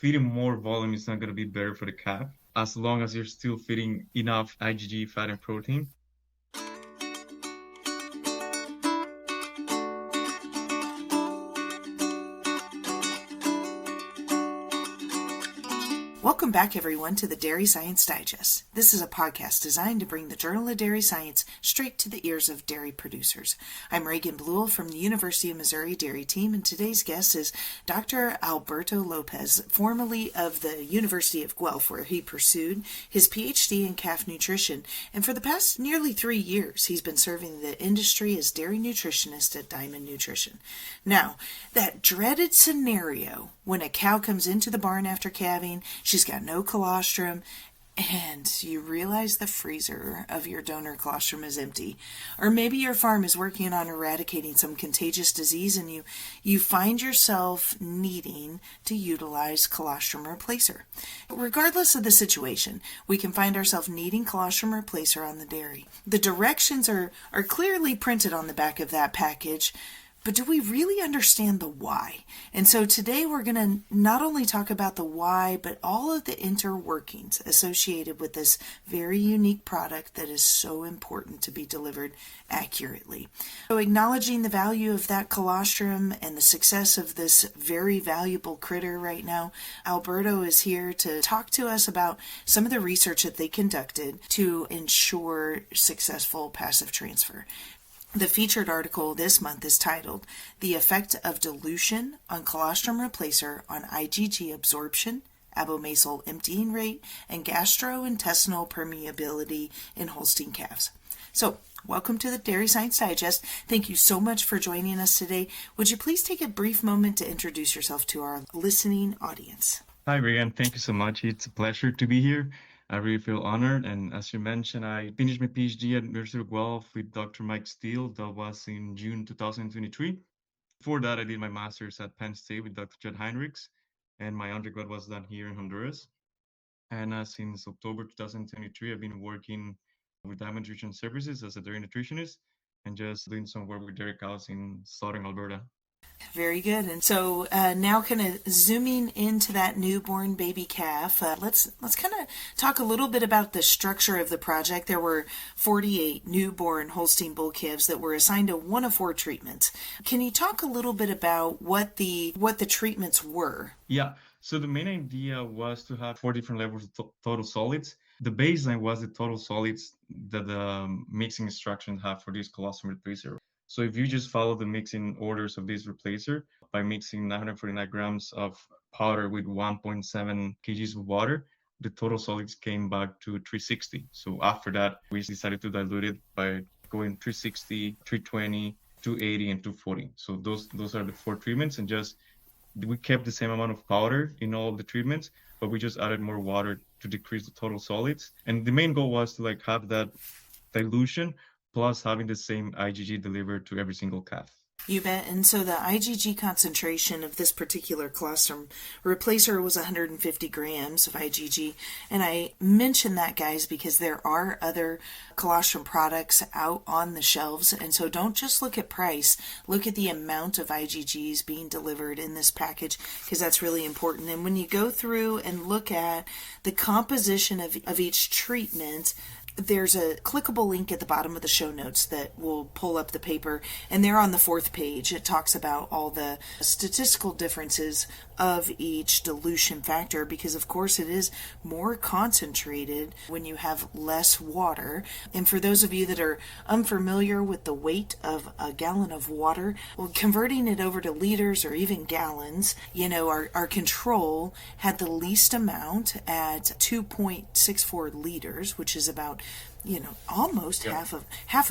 feeding more volume is not going to be better for the calf as long as you're still feeding enough IgG, fat, and protein. Welcome back, everyone, to the Dairy Science Digest. This is a podcast designed to bring the Journal of Dairy Science straight to the ears of dairy producers. I'm Reagan Bluel from the University of Missouri Dairy Team, and today's guest is Dr. Alberto Lopez, formerly of the University of Guelph, where he pursued his PhD in calf nutrition. And for the past nearly 3 years, he's been serving the industry as dairy nutritionist at Diamond Nutrition. Now, that dreaded scenario when a cow comes into the barn after calving, she's got no colostrum, and you realize the freezer of your donor colostrum is empty. Or maybe your farm is working on eradicating some contagious disease and you find yourself needing to utilize colostrum replacer. Regardless of the situation, we can find ourselves needing colostrum replacer on the dairy. The directions are clearly printed on the back of that package, but do we really understand the why? And so today we're going to not only talk about the why, but all of the interworkings associated with this very unique product that is so important to be delivered accurately. So acknowledging the value of that colostrum and the success of this very valuable critter right now, Alberto is here to talk to us about some of the research that they conducted to ensure successful passive transfer. The featured article this month is titled, "The Effect of Dilution on Colostrum Replacer on IgG Absorption, Abomasal Emptying Rate, and Gastrointestinal Permeability in Holstein Calves." So, welcome to the Dairy Science Digest. Thank you so much for joining us today. Would you please take a brief moment to introduce yourself to our listening audience? Hi, Reagan. Thank you so much. It's a pleasure to be here. I really feel honored. And as you mentioned, I finished my PhD at University of Guelph with Dr. Mike Steele. That was in June 2023. Before that, I did my master's at Penn State with Dr. Judd Heinrichs, and my undergrad was done here in Honduras. And since October 2023, I've been working with Diamond Nutrition Services as a dairy nutritionist and just doing some work with dairy cows in southern Alberta. Very good. And so now kind of zooming into that newborn baby calf, let's kind of talk a little bit about the structure of the project. There were 48 newborn Holstein bull calves that were assigned to one of 4 treatments. Can you talk a little bit about what the treatments were? Yeah. So the main idea was to have 4 different levels of total solids. The baseline was the total solids that the mixing instructions have for this colostrum replacer. So if you just follow the mixing orders of this replacer by mixing 949 grams of powder with 1.7 kgs of water, the total solids came back to 360. So after that, we decided to dilute it by going 360, 320, 280, and 240. So those are the 4 treatments, and just we kept the same amount of powder in all of the treatments, but we just added more water to decrease the total solids. And the main goal was to have that dilution plus having the same IgG delivered to every single calf. You bet. And so the IgG concentration of this particular colostrum replacer was 150 grams of IgG. And I mention that, guys, because there are other colostrum products out on the shelves. And so don't just look at price. Look at the amount of IgGs being delivered in this package, because that's really important. And when you go through and look at the composition of each treatment, there's a clickable link at the bottom of the show notes that will pull up the paper, and there on the 4th page it talks about all the statistical differences of each dilution factor, because of course it is more concentrated when you have less water. And for those of you that are unfamiliar with the weight of a gallon of water, well, converting it over to liters or even gallons, our control had the least amount at 2.64 liters, which is about almost half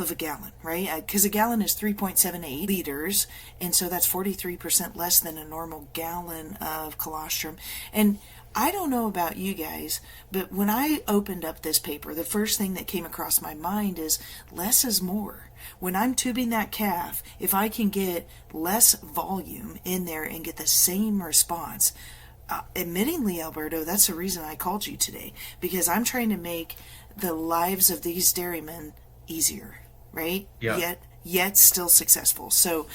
of a gallon, right? Because a gallon is 3.78 liters, and so that's 43% less than a normal gallon of colostrum. And I don't know about you guys, but when I opened up this paper, the first thing that came across my mind is less is more. When I'm tubing that calf, if I can get less volume in there and get the same response, admittingly, Alberto, that's the reason I called you today, because I'm trying to make the lives of these dairymen easier, right? Yeah. Yet still successful. So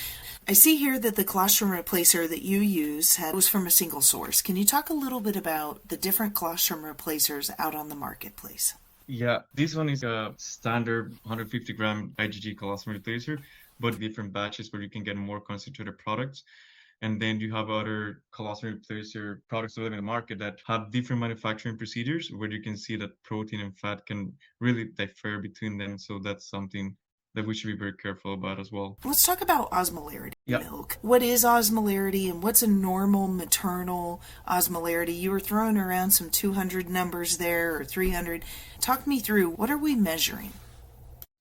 I see here that the colostrum replacer that you use was from a single source. Can you talk a little bit about the different colostrum replacers out on the marketplace? Yeah, this one is a standard 150 gram IgG colostrum replacer, but different batches where you can get more concentrated products. And then you have other colostrum replacer products available in the market that have different manufacturing procedures where you can see that protein and fat can really differ between them. So that's something that we should be very careful about as well. Let's talk about osmolarity Yeah. milk. What is osmolarity and what's a normal maternal osmolarity? You were throwing around some 200 numbers there or 300. Talk me through, what are we measuring?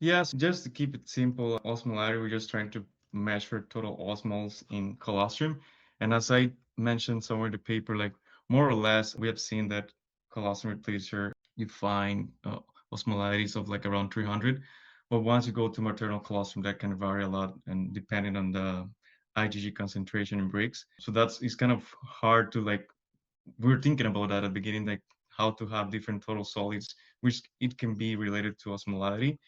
Yes, just to keep it simple, osmolarity, we're just trying to measure total osmoles in colostrum. And as I mentioned somewhere in the paper, like more or less, we have seen that colostrum replacer, you find osmolarities of like around 300. But once you go to maternal colostrum, that can vary a lot and depending on the IgG concentration in bricks. So it's kind of hard to like, we were thinking about that at the beginning, like how to have different total solids, which it can be related to osmolarity,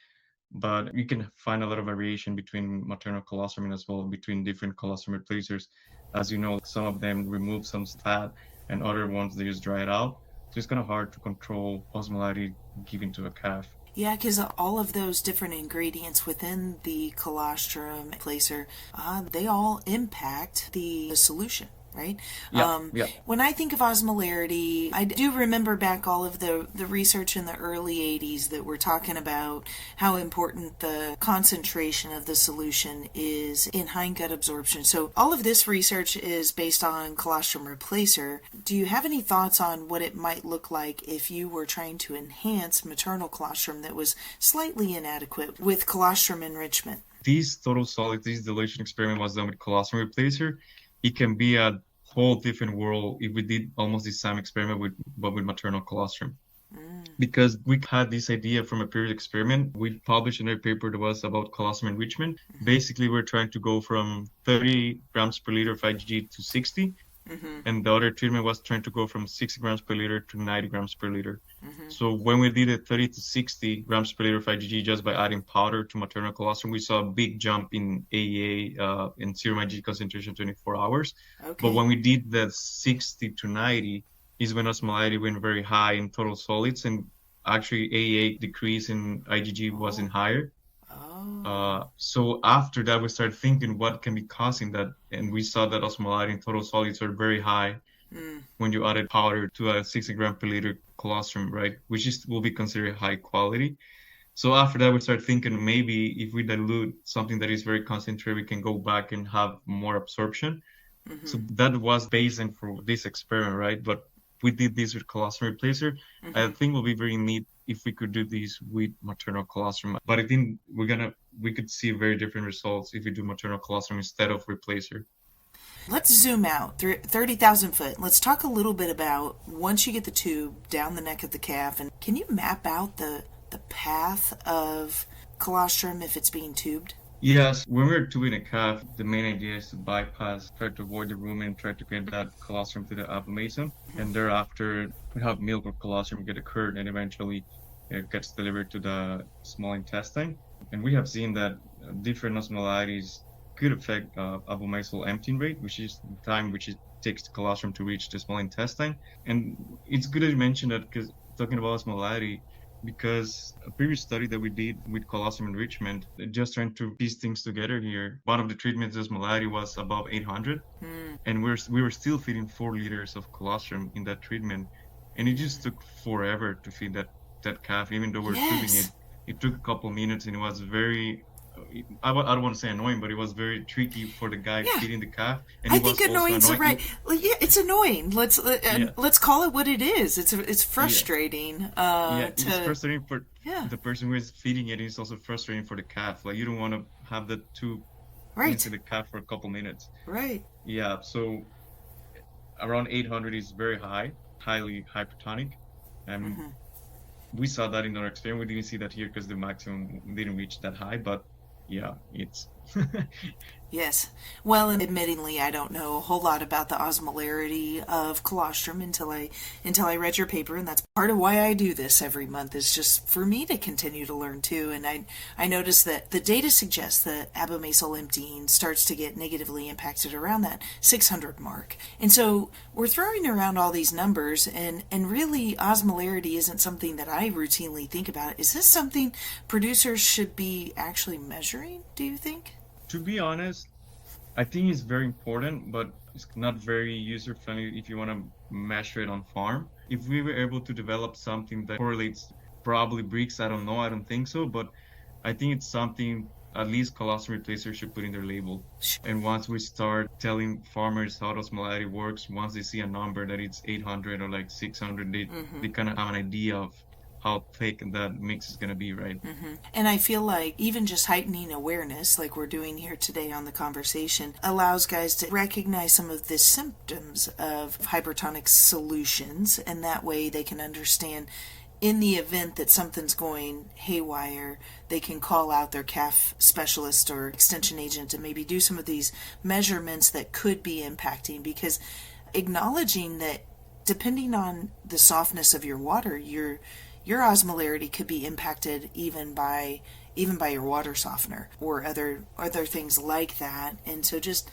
but you can find a lot of variation between maternal colostrum and as well between different colostrum replacers. As you know, some of them remove some fat and other ones they just dry it out. So it's kind of hard to control osmolarity given to a calf. Yeah, because all of those different ingredients within the colostrum placer, they all impact the solution, right? Yeah. When I think of osmolarity, I do remember back all of the research in the early 80s that were talking about how important the concentration of the solution is in hindgut absorption. So all of this research is based on colostrum replacer. Do you have any thoughts on what it might look like if you were trying to enhance maternal colostrum that was slightly inadequate with colostrum enrichment? These total solids, this dilution experiment was done with colostrum replacer. It can be a whole different world if we did almost the same experiment but with maternal colostrum. Because we had this idea from a previous experiment. We published another paper that was about colostrum enrichment. Basically, we're trying to go from 30 grams per liter of IgG to 60. And the other treatment was trying to go from 60 grams per liter to 90 grams per liter. So when we did it 30 to 60 grams per liter of IgG just by adding powder to maternal colostrum, we saw a big jump in AEA and serum IgG concentration in 24 hours. Okay. But when we did the 60 to 90 is when osmolarity went very high in total solids, and actually AEA decrease in IgG wasn't higher. So after that, we started thinking what can be causing that, and we saw that osmolarity in total solids are very high when you added powder to a 60 gram per liter colostrum, right? Which will be considered high quality. So after that, we started thinking maybe if we dilute something that is very concentrated, we can go back and have more absorption. So that was baseline for this experiment, right? But we did this with colostrum replacer. I think it will be very neat if we could do this with maternal colostrum. But I think we could see very different results if we do maternal colostrum instead of replacer. Let's zoom out 30,000 foot. Let's talk a little bit about once you get the tube down the neck of the calf, and can you map out the path of colostrum if it's being tubed? Yes, when we're tubing a calf, the main idea is to bypass, try to avoid the rumen, and try to get that colostrum to the abomasal. And thereafter, we have milk or colostrum get a curd, and eventually it gets delivered to the small intestine. And we have seen that different osmolarities could affect abomasal emptying rate, which is the time which it takes the colostrum to reach the small intestine. And it's good that you mentioned that, because talking about osmolarity, because a previous study that we did with colostrum enrichment, just trying to piece things together here, one of the treatments osmolarity was above 800, and we were still feeding 4 liters of colostrum in that treatment, and it just took forever to feed that calf, even though we're tubing it. It took a couple minutes, and it was very, I don't want to say annoying, but it was very tricky for the guy feeding the calf. And I think annoying's right. Yeah, it's annoying. Let's call it what it is. It's frustrating. It's frustrating for the person who is feeding it. It's also frustrating for the calf. Like, you don't want to have the tube into the calf for a couple minutes. Right. Yeah. So around 800 is very high, highly hypertonic, and we saw that in our experiment. We didn't see that here because the maximum didn't reach that high, but yeah, it's Yes. Well, and admittingly, I don't know a whole lot about the osmolarity of colostrum until I read your paper, and that's part of why I do this every month is just for me to continue to learn too. And I noticed that the data suggests that abomasal emptying starts to get negatively impacted around that 600 mark. And so we're throwing around all these numbers, and really osmolarity isn't something that I routinely think about. Is this something producers should be actually measuring, do you think? To be honest, I think it's very important, but it's not very user friendly if you want to measure it on farm. If we were able to develop something that correlates probably bricks, I don't know, I don't think so, but I think it's something at least colostrum replacers should put in their label. And once we start telling farmers how osmolarity works, once they see a number that it's 800 or like 600, they kind of have an idea of how thick that mix is going to be, right? And I feel like even just heightening awareness, like we're doing here today on the conversation, allows guys to recognize some of the symptoms of hypertonic solutions, and that way they can understand in the event that something's going haywire, they can call out their calf specialist or extension agent and maybe do some of these measurements that could be impacting, because acknowledging that depending on the softness of your water, your osmolarity could be impacted even by your water softener or other things like that. And so just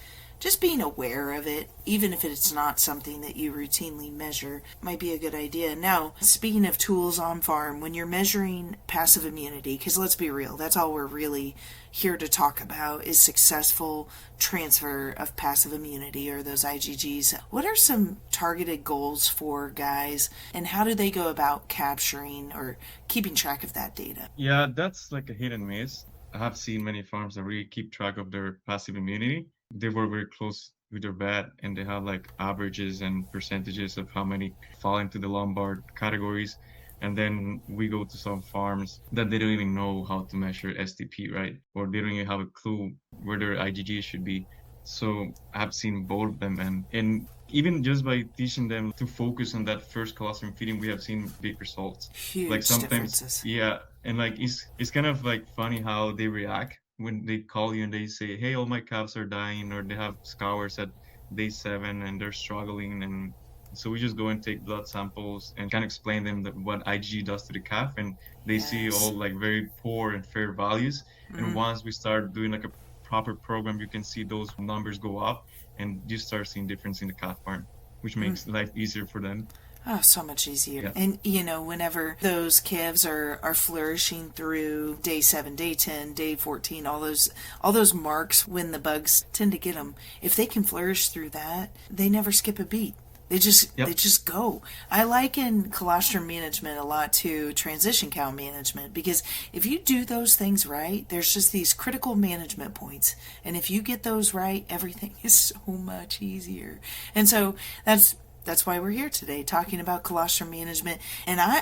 being aware of it, even if it's not something that you routinely measure, might be a good idea. Now, speaking of tools on farm, when you're measuring passive immunity, because let's be real, that's all we're really here to talk about is successful transfer of passive immunity, or those IgGs. What are some targeted goals for guys, and how do they go about capturing or keeping track of that data? Yeah, that's like a hit and miss. I have seen many farms that really keep track of their passive immunity. They were very close with their bat, and they have like averages and percentages of how many fall into the Lombard categories. And then we go to some farms that they don't even know how to measure STP, right? Or they don't even have a clue where their IgG should be. So I've seen both of them, and even just by teaching them to focus on that first colostrum feeding, we have seen big results. Huge Like sometimes, differences. yeah, and like it's kind of like funny how they react when they call you and they say, "Hey, all my calves are dying," or they have scours at day 7 and they're struggling. And so we just go and take blood samples and kind of explain them that what IgG does to the calf, and they see Yes. all like very poor and fair values. And once we start doing like a proper program, you can see those numbers go up, and you start seeing difference in the calf farm, which makes life easier for them. Oh, so much easier. Yeah. And, whenever those calves are flourishing through day 7, day 10, day 14, all those marks when the bugs tend to get them, if they can flourish through that, they never skip a beat. They just go. I liken colostrum management a lot to transition cow management, because if you do those things right, there's just these critical management points. And if you get those right, everything is so much easier. And so that's why we're here today talking about colostrum management. And I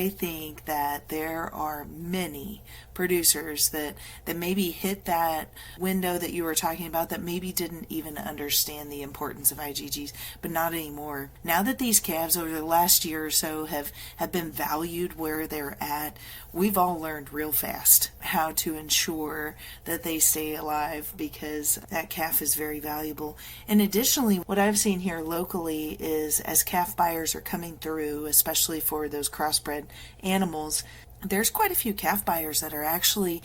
think that there are many producers that maybe hit that window that you were talking about, that maybe didn't even understand the importance of IgGs, but not anymore. Now that these calves over the last year or so have been valued where they're at, we've all learned real fast how to ensure that they stay alive, because that calf is very valuable. And additionally, what I've seen here locally is, as calf buyers are coming through, especially for those crossbred animals, there's quite a few calf buyers that are actually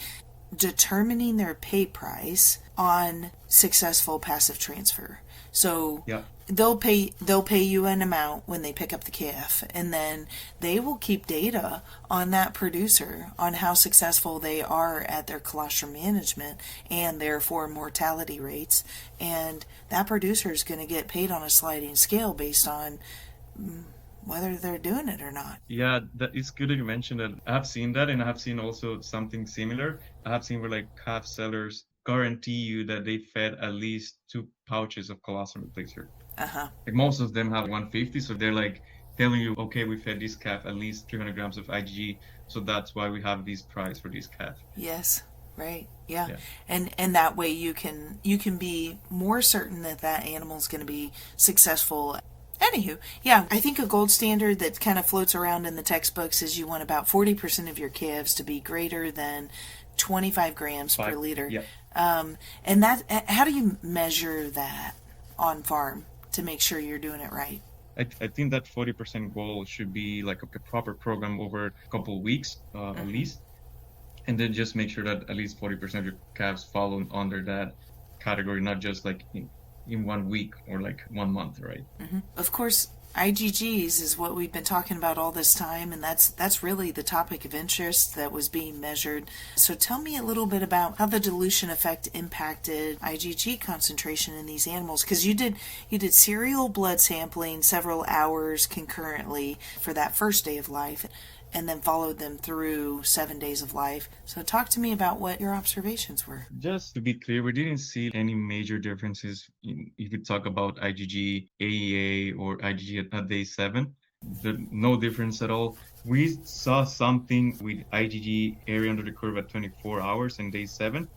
determining their pay price on successful passive transfer. So Yeah. they'll pay you an amount when they pick up the calf, and then they will keep data on that producer on how successful they are at their colostrum management and therefore mortality rates, and that producer is going to get paid on a sliding scale based on whether they're doing it or not. Yeah, it's good that you mentioned that. I have seen that, and I have seen also something similar. I have seen where like calf sellers guarantee you that they fed at least 2 pouches of colostrum replacer. Like most of them have 150, so they're like telling you, okay, we fed this calf at least 300 grams of IgG, so that's why we have this price for this calf. Yes, right. Yeah. And that way you can be more certain that animal's going to be successful. Anywho, yeah, I think a gold standard that kind of floats around in the textbooks is you want about 40% of your calves to be greater than 25 grams per liter. Yeah. And that, how do you measure that on farm to make sure you're doing it right? I think that 40% goal should be like a proper program over a couple of weeks, at least. And then just make sure that at least 40% of your calves fall under that category, not just like in 1 week or like 1 month, right? Of course, IgGs is what we've been talking about all this time, and that's really the topic of interest that was being measured. So tell me a little bit about how the dilution effect impacted IgG concentration in these animals, because you did serial blood sampling several hours concurrently for that first day of life, and then followed them through 7 days of life. So talk to me about what your observations were. Just to be clear, we didn't see any major differences if we talk about IgG, AEA, or IgG at day 7. No difference at all. We saw something with IgG area under the curve at 24 hours and day 7,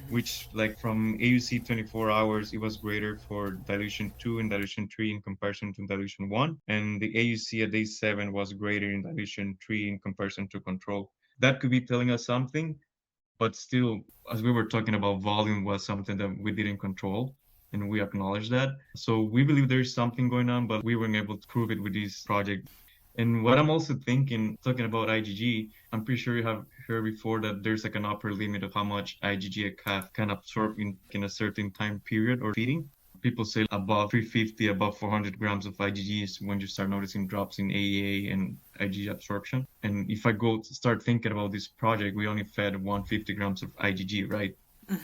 which like from AUC 24 hours, it was greater for dilution 2 and dilution 3 in comparison to dilution 1. And the AUC at day 7 was greater in dilution 3 in comparison to control. That could be telling us something, but still, as we were talking about, volume was something that we didn't control, and we acknowledge that. So we believe there is something going on, but we weren't able to prove it with this project. And what I'm also thinking, talking about IgG, I'm pretty sure you have heard before that there's like an upper limit of how much IgG a calf can absorb in a certain time period or feeding. People say above 350, above 400 grams of IgG is when you start noticing drops in AEA and IgG absorption. And if I go to start thinking about this project, we only fed 150 grams of IgG, right?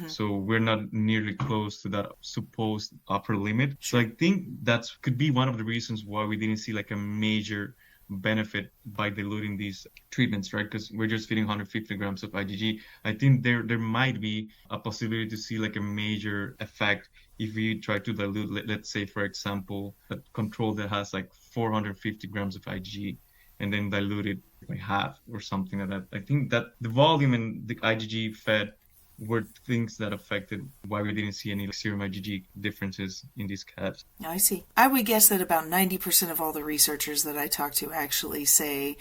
So we're not nearly close to that supposed upper limit. So I think that could be one of the reasons why we didn't see like a major benefit by diluting these treatments, right? Because we're just feeding 150 grams of IgG. I think there might be a possibility to see like a major effect if we try to dilute, let's say, for example, a control that has like 450 grams of IgG and then dilute it by half or something like that. I think that the volume and the IgG fed were things that affected why we didn't see any serum IgG differences in these calves. I see. I would guess that about 90% of all the researchers that I talk to actually say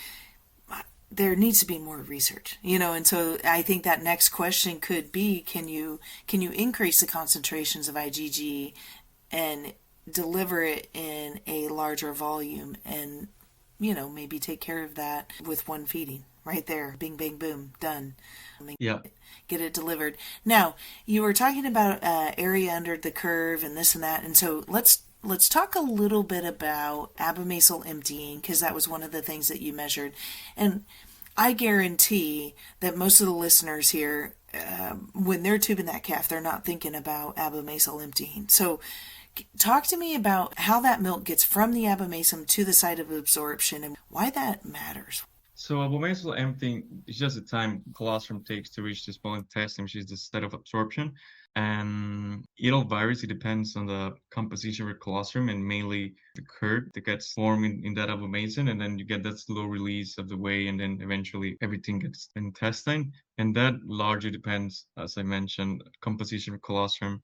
there needs to be more research, and so I think that next question could be, can you increase the concentrations of IgG and deliver it in a larger volume and, maybe take care of that with one feeding right there. Bing, bang, boom, done. Yeah. Get it delivered. Now, you were talking about area under the curve and this and that, and so let's talk a little bit about abomasal emptying, because that was one of the things that you measured. And I guarantee that most of the listeners here, when they're tubing that calf, they're not thinking about abomasal emptying. So talk to me about how that milk gets from the abomasum to the site of absorption and why that matters. So abomasal emptying is just the time colostrum takes to reach the small intestine, which is the site of absorption. And it all varies. It depends on the composition of the colostrum and mainly the curd that gets formed in that abomasum. And then you get that slow release of the whey, and then eventually everything gets intestine. And that largely depends, as I mentioned, composition of colostrum.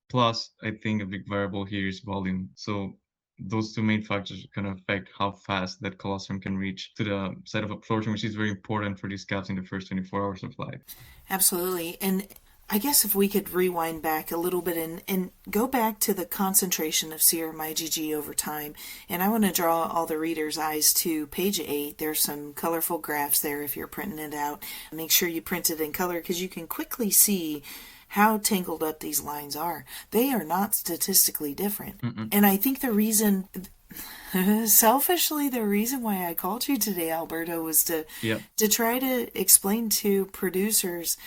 Plus, I think a big variable here is volume. So those two main factors can affect how fast that colostrum can reach to the site of absorption, which is very important for these calves in the first 24 hours of life. Absolutely. And I guess if we could rewind back a little bit and go back to the concentration of serum IgG over time. And I want to draw all the readers' eyes to page 8. There's some colorful graphs there if you're printing it out. Make sure you print it in color because you can quickly see how tangled up these lines are. They are not statistically different. And I think the reason, selfishly, the reason why I called you today, Alberto, was to try to explain to producers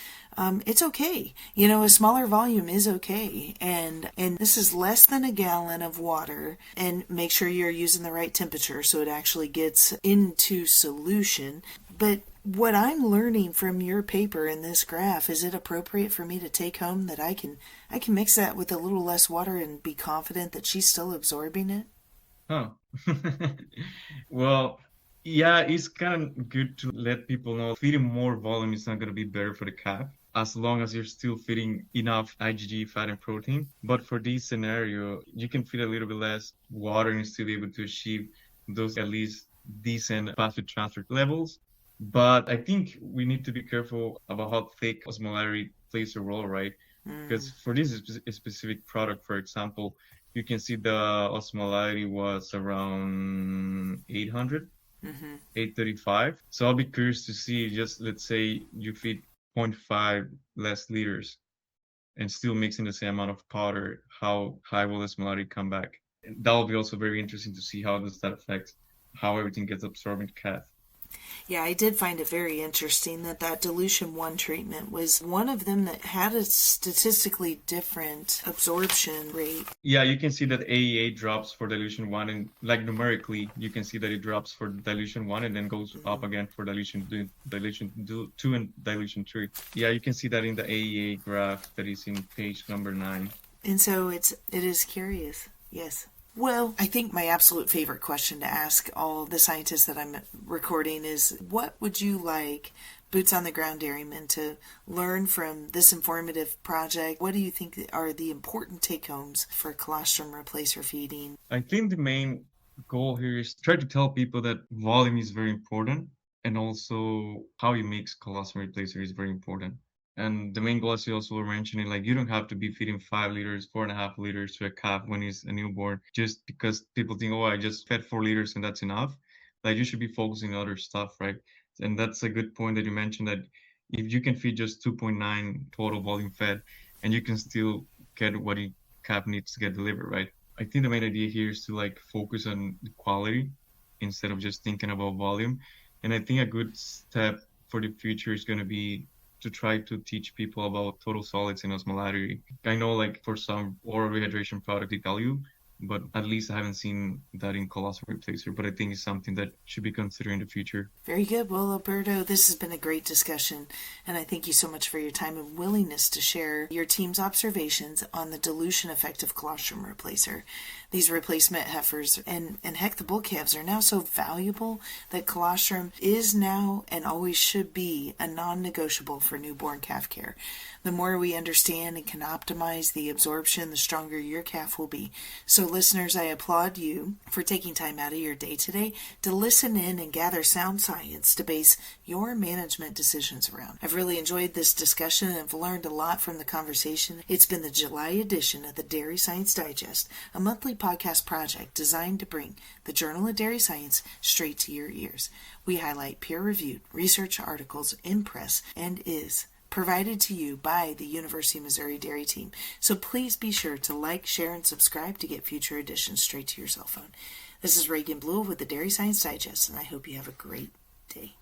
it's okay. A smaller volume is okay. And this is less than a gallon of water. And make sure you're using the right temperature so it actually gets into solution. But what I'm learning from your paper in this graph, is it appropriate for me to take home that I can mix that with a little less water and be confident that she's still absorbing it? Oh, well, yeah, it's kind of good to let people know feeding more volume is not going to be better for the calf, as long as you're still feeding enough IgG, fat, and protein. But for this scenario, you can feed a little bit less water and still be able to achieve those at least decent phosphate transfer levels. But I think we need to be careful about how thick osmolarity plays a role, right? Because for this specific product, for example, you can see the osmolarity was around 800, 835. So I'll be curious to see, just let's say you feed zero point 0.5 less liters and still mixing the same amount of powder, how high will the osmolarity come back? That will be also very interesting to see how does that affect how everything gets absorbed in calf. Yeah, I did find it very interesting that dilution 1 treatment was one of them that had a statistically different absorption rate. Yeah, you can see that AEA drops for dilution 1, and like numerically, you can see that it drops for dilution 1 and then goes up again for dilution 2 and dilution 3. Yeah, you can see that in the AEA graph that is in page number 9. And so it is curious. Yes. Well, I think my absolute favorite question to ask all the scientists that I'm recording is, what would you like boots on the ground dairymen to learn from this informative project? What do you think are the important take-homes for colostrum replacer feeding? I think the main goal here is try to tell people that volume is very important, and also how you mix colostrum replacer is very important. And the main goal, as you also were mentioning, like you don't have to be feeding 5 liters, 4.5 liters to a calf when he's a newborn, just because people think, oh, I just fed 4 liters and that's enough. Like you should be focusing on other stuff, right? And that's a good point that you mentioned, that if you can feed just 2.9 total volume fed, and you can still get what a calf needs to get delivered, right? I think the main idea here is to like focus on the quality instead of just thinking about volume. And I think a good step for the future is going to be to try to teach people about total solids and osmolarity. I know like for some oral rehydration product they tell you, but at least I haven't seen that in colostrum replacer, but I think it's something that should be considered in the future. Very good. Well, Alberto, this has been a great discussion, and I thank you so much for your time and willingness to share your team's observations on the dilution effect of colostrum replacer. These replacement heifers and heck, the bull calves are now so valuable that colostrum is now and always should be a non-negotiable for newborn calf care. The more we understand and can optimize the absorption, the stronger your calf will be. So listeners, I applaud you for taking time out of your day today to listen in and gather sound science to base your management decisions around. I've really enjoyed this discussion and have learned a lot from the conversation. It's been the July edition of the Dairy Science Digest, a monthly podcast project designed to bring the Journal of Dairy Science straight to your ears. We highlight peer-reviewed research articles in press and is provided to you by the University of Missouri Dairy Team. So please be sure to like, share, and subscribe to get future editions straight to your cell phone. This is Reagan Bluel with the Dairy Science Digest, and I hope you have a great day.